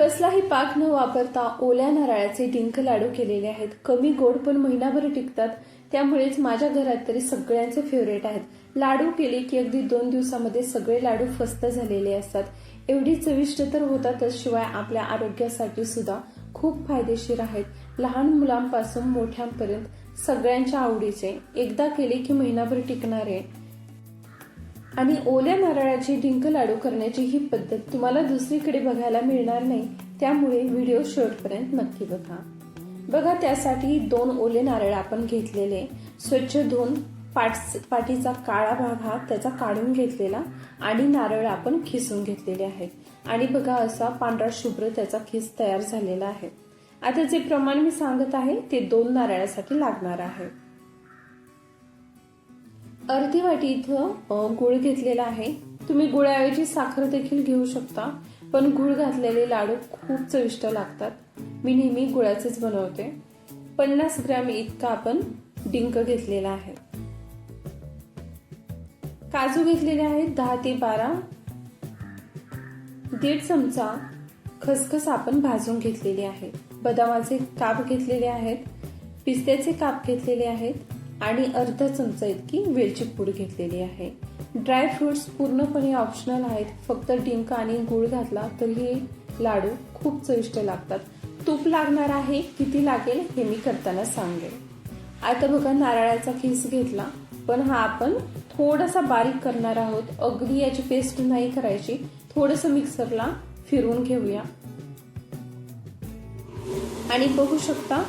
कसलाही पाक न वापरता ओल्या नारळाचे डिंक लाडू केलेले आहेत. कमी गोड पण महिनाभर टिकतात. त्यामुळेच माझ्या घरात तरी सगळ्यांचे फेवरेट आहेत. लाडू केले की अगदी 2 दिवसामध्ये सगळे लाडू फस्त झालेले असतात. एवढी चविष्ट तर होतातच, शिवाय आपल्या आरोग्यासाठी सुद्धा खूप फायदेशीर आहेत. लहान मुलांपासून मोठ्यांपर्यंत सगळ्यांच्या आवडीचे, एकदा केले की महिनाभर टिकणारे आणि ओल्या नारळाचे डिंक लाडू करण्याची ही पद्धत तुम्हाला दुसरीकडे बघायला मिळणार नाही. त्यामुळे व्हिडिओ शेवटपर्यंत नक्की बघा. त्यासाठी 2 ओले नारळ आपण घेतलेले, स्वच्छ धुवून पाठीचा काळा भाग हा त्याचा काढून घेतलेला आणि नारळ आपण खिसून घेतलेले आहेत आणि बघा असा पांढरा शुभ्र त्याचा खिस तयार झालेला आहे. आता जे प्रमाण मी सांगत आहे ते 2 नारळासाठी लागणार आहे. अर्धी वाटी इथं गुळ घेतलेला आहे. तुम्ही गुळाऐवजी साखर देखील घेऊ शकता, पण गुळ घातलेले लाडू खूप चविष्ट लागतात. मी नेहमी गुळाचेच बनवते. 50 ग्रॅम इतका आपण डिंक घेतलेला आहे. काजू घेतलेले आहेत 10 ते 12. 1.5 चमचा खसखस आपण भाजून घेतलेली आहे. बदामाचे काप घेतलेले आहेत. पिस्त्याचे काप घेतलेले आहेत आणि अर्धा चमचा इतकी वेलची पूड घेतलेली आहे. ड्राय फ्रुट्स पूर्णपणे ऑप्शनल आहेत. फक्त डिंक आणि गुळ घातला तर हे लाडू खूप चविष्ट लागतात. तूप लागणार आहे. किती लागेल हे मी करताना सांगेल. आता बघा नारळाचा खिस घेतला, पण हा आपण थोडासा बारीक करणार आहोत. अगदी याची पेस्ट नाही करायची. थोडंसं मिक्सरला फिरवून घेऊया आणि बघू शकता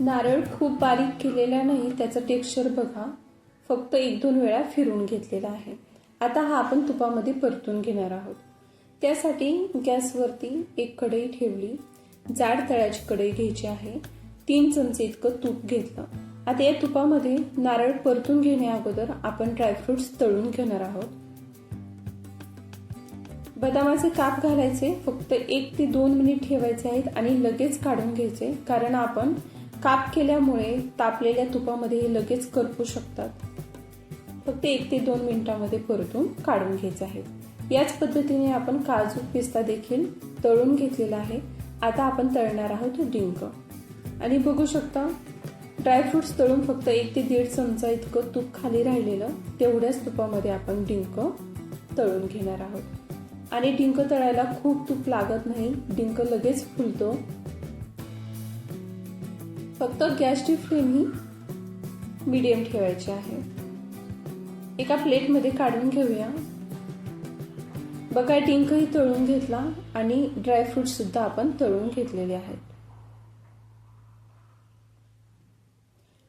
नारळ खूप बारीक केलेला नाही. त्याचं टेक्स्चर बघा. फक्त 1-2 वेळा फिरवून घेतलेला आहे. आता हा आपण तुपामध्ये परतून घेणार आहोत. त्यासाठी गॅसवरती एक कढई ठेवली. जाड तळ्याची कढई घ्यायची आहे. 3 चमचे इतकं तूप घेतलं. आता या तुपामध्ये नारळ परतून घेण्या अगोदर आपण ड्रायफ्रुट्स तळून घेणार आहोत. बदामाचे काप घालायचे. फक्त 1 ते 2 मिनिट ठेवायचे आहेत आणि लगेच काढून घ्यायचे, कारण आपण काप केल्यामुळे तापलेल्या तुपामध्ये हे लगेच करपू शकतात. फक्त 1 ते 2 मिनिटांमध्ये परतून काढून घ्यायचे आहे. याच पद्धतीने आपण काजू पिस्ता देखील तळून घेतलेला आहे. आता आपण तळणार आहोत डिंक आणि बघू शकता ड्रायफ्रुट्स तळून फक्त 1 ते 1.5 चमचा इतकं तूप खाली राहिलेलं, तेवढ्याच तुपामध्ये आपण डिंक तळून घेणार आहोत. आणि डिंक तळायला खूप तूप लागत नाही. डिंक लगेच फुलतो. फक्त गॅसची फ्लेम ही मीडियम ठेवायची आहे. एका प्लेटमध्ये काढून घेऊया. बघा डिंकही तळून घेतला आणि ड्रायफ्रुट सुद्धा आपण तळून घेतलेले आहेत.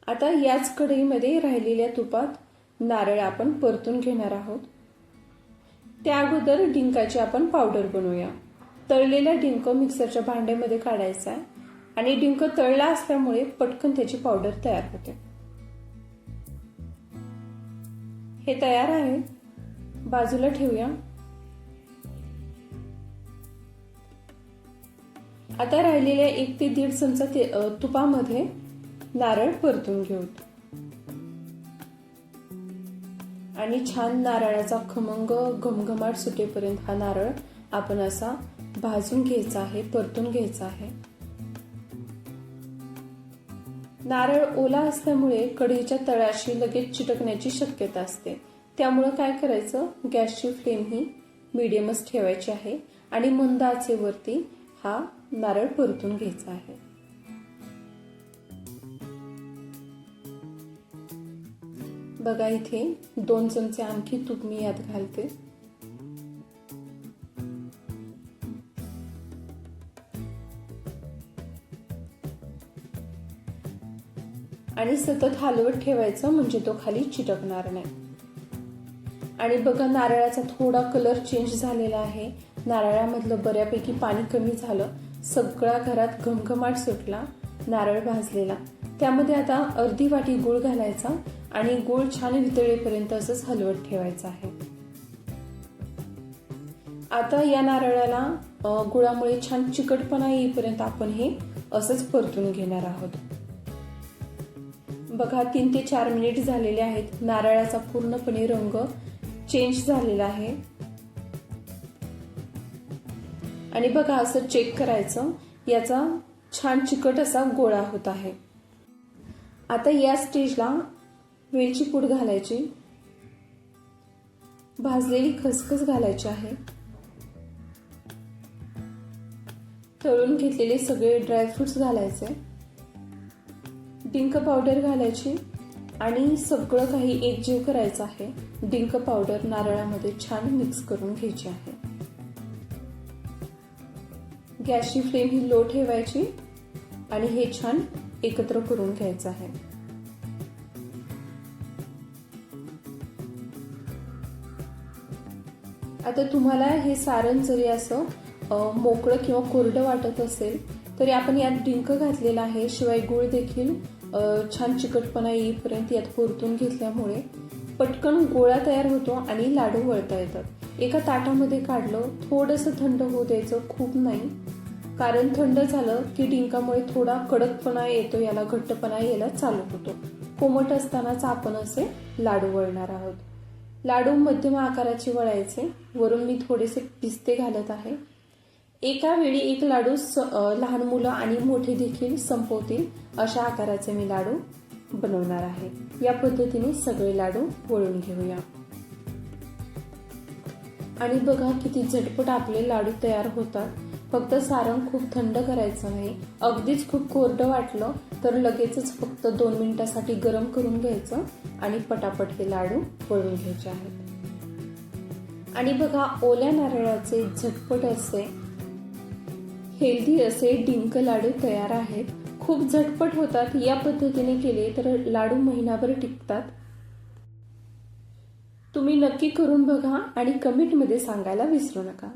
आता याच कढईमध्ये राहिलेल्या तुपात नारळ आपण परतून घेणार आहोत. त्या अगोदर डिंकाची आपण पावडर बनवूया. तळलेला डिंक मिक्सरच्या भांड्यामध्ये काढायचा आहे आणि डिंक तळला असल्यामुळे पटकन त्याची पावडर तयार होते. हे तयार आहे. बाजूला ठेवूया. आता राहिलेल्या 1 ते 1.5 चमचा तुपामध्ये नारळ परतून घेऊ आणि छान नारळाचा खमंग घमघमाट सुटेपर्यंत हा नारळ आपण असा भाजून घ्यायचा आहे, परतून घ्यायचा आहे. नारळ ओला असल्यामुळे कढईच्या तळाशी लगेच चिटकण्याची शक्यता असते. त्यामुळे काय करायचं, गॅसची फ्लेम ही मीडियमच ठेवायची आहे आणि मंद आचेवरती हा नारळ परतून घ्यायचा आहे. बघा इथे 2 चमचे आणखी तूप मी यात घालते. आणि सतत हलवत ठेवायचं, म्हणजे तो खाली चिटकणार नाही. आणि बघा नारळाचा थोडा कलर चेंज झालेला आहे. नारळामधलं बऱ्यापैकी पाणी कमी झालं. सगळ्या घरात घमघमाट सुटला. नारळ भाजलेला. त्यामध्ये आता अर्धी वाटी गूळ घालायचा आणि गूळ छान वितळेपर्यंत असंच हलवत ठेवायचं आहे. आता या नारळाला गुळामुळे छान चिकटपणा येईपर्यंत आपण हे असंच परतून घेणार आहोत. बघा 3 ते 4 मिनिट झालेले आहेत. नारळाचा पूर्णपणे रंग चेंज झालेला आहे आणि बघा असं चेक करायचं, याचा छान चिकट असा गोळा होत आहे. आता या स्टेजला वेलची पूड घालायची, भाजलेली खसखस घालायची आहे, तळून घेतलेले सगळे ड्रायफ्रुट्स घालायचे, डिंक पावडर घालायची आणि सगळं काही एकजीव करायचं आहे. डिंक पावडर नारळामध्ये छान मिक्स करून घ्यायची आहे. गॅसची फ्लेम ही लो ठेवायची आणि हे छान एकत्र करून घ्यायचं आहे. आता तुम्हाला हे सारण जरी असं मोकळं किंवा कोरडं वाटत असेल तरी आपण यात डिंक घातलेला आहे, शिवाय गुळ देखील छान चिकटपणा येईपर्यंत यात परतून घेतल्यामुळे पटकन गोळा तयार होतो आणि लाडू वळता येतात. एका ताटामध्ये काढलं, थोडंसं थंड होऊ द्यायचं, खूप नाही, कारण थंड झालं की डिंकामुळे थोडा कडकपणा येतो, याला घट्टपणा यायला चालू होतो. कोमट असतानाच आपण असे लाडू वळणार आहोत. लाडू मध्यम आकाराचे वळायचे. वरून मी थोडेसे पिस्ते घालत आहे. एका वेळी एक लाडू लहान मुलं आणि मोठे देखील संपवतील अशा आकाराचे मी लाडू बनवणार आहे. या पद्धतीने सगळे लाडू वळून घेऊया. आणि बघा किती झटपट आपले लाडू तयार होतात. फक्त सारण खूप थंड करायचं नाही, अगदीच खूप कोरडं वाटलं तर लगेचच फक्त 2 मिनिटासाठी गरम करून घ्यायचं आणि पटापट हे लाडू वळून घ्यायचे आहेत. आणि बघा ओल्या नारळाचे झटपट असे हेल्दी असे डिंक लाडू तयार आहेत. खूप झटपट होतात. या पद्धतीने केले तर लाडू महिनाभर टिकतात. तुम्ही नक्की करून बघा आणि कमेंटमध्ये सांगायला विसरू नका.